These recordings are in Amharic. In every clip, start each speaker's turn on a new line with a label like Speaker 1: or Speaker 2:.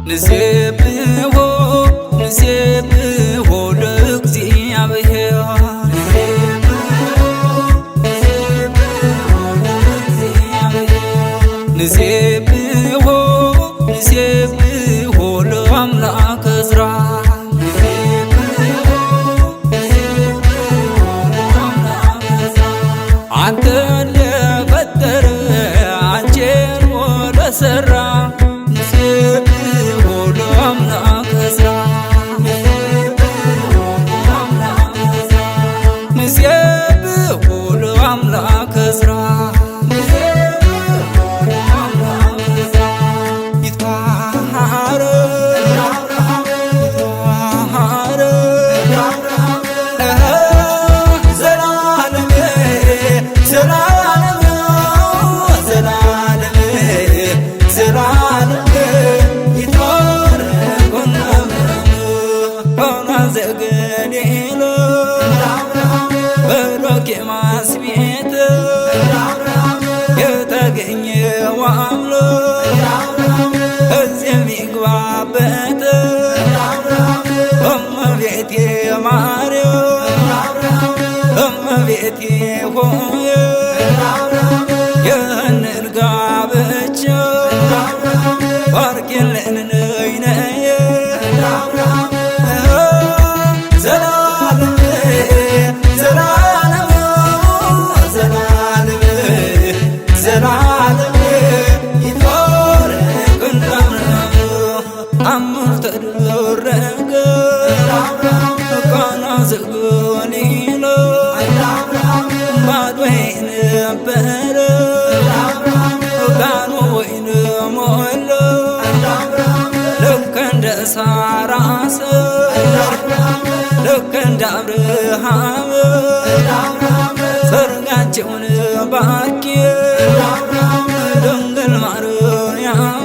Speaker 1: ንሴብሖ ንሴብሖ ለእግዚአብሔር ንሴብሖ ንሴብሖ ለአምላከ ዕዝራ አንተን ለፈጠረ አንቺን ወደሠራ ንሴብሖ ለአምላከ ዕዝራ ንሴብሖ ለአምላከ ዕዝራ በሎኬማስ ቤት የተገኘው አምላክ እዚህ የሚግባበት እመቤቴ ማርያም እመቤቴ ሆይ ይህንን ጋብቻ ባርኪልን ነይ ነይ ተደረገ ቃና ዘገሊላ ባዶ ነበረ ቃኑ ወይን ሞላ ልክ እንደ ሳራ ሰርግ ልክ እንደ አብርሃም ሰርጋቸውን ባርኪ ድንግል ማርያም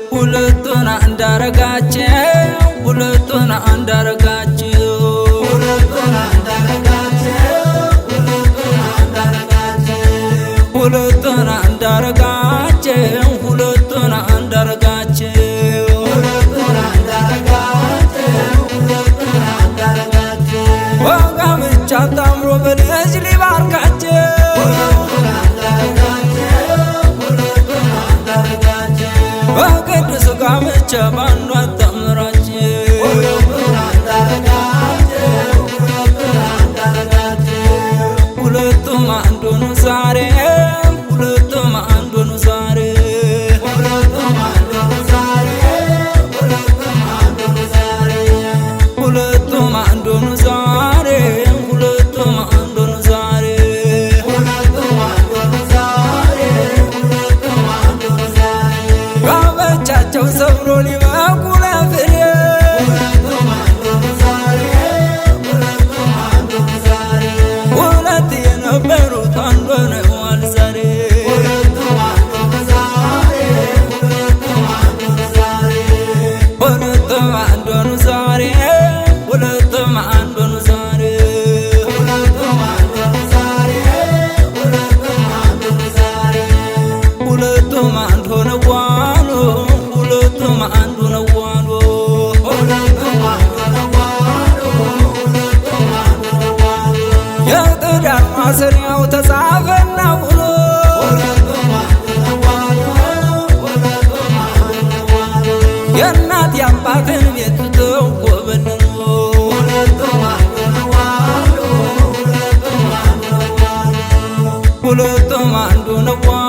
Speaker 1: ሁለቱን አንዳረጋቸው ሁለቱን አንዳረጋቸው ሁለቱን አንዳረጋቸው በጋብቻ ታምሮ በልጅ ሊባርካቸው በቅዱስ ጋብቻ ባንዱ አታምራቸው ሁለቱም አንድ ሆኑ ዛሬ ሁለቱም አንድ ሆኑ ዛሬ ሁለቱም አንድ ሆኑ ዛሬ ሁለቱም አንድ ሆኑ ዛሬ ጋብቻቸው ሰብሮ ሊበቁ ለፍሬ ሁለት የነበሩት አንድ ሆነዋል ዛሬ ሁለቱም አንድ ሆኑ ዛሬ ሁለቱም አንድ ሆኑ ዛሬ ሁለቱም አንድ ሆነዋል ሁለቱም አንድ ሆነዋል የትዳር ማሰሪያው ተጻፈና ውሎ የእናት የአባትን ቤት ትተው ኮበለሉ ሁለቱም አንድ ሆነዋል